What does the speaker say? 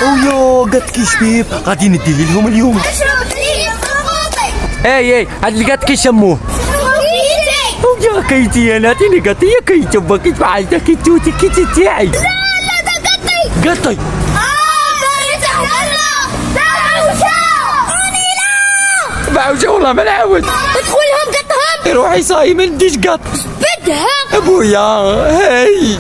ويا قد شبيب غادي ندير لهم اليوم. اي هاد قد يسموه يا كيتي انا تيني قطي يا كيتي باكي فعلت كيتوتي كيتي تاعي. لا ده قطي بعوجة والله ما نعاود. ادخلهم قطهم. روحي صايم نديش قط بدها ابويا. هاي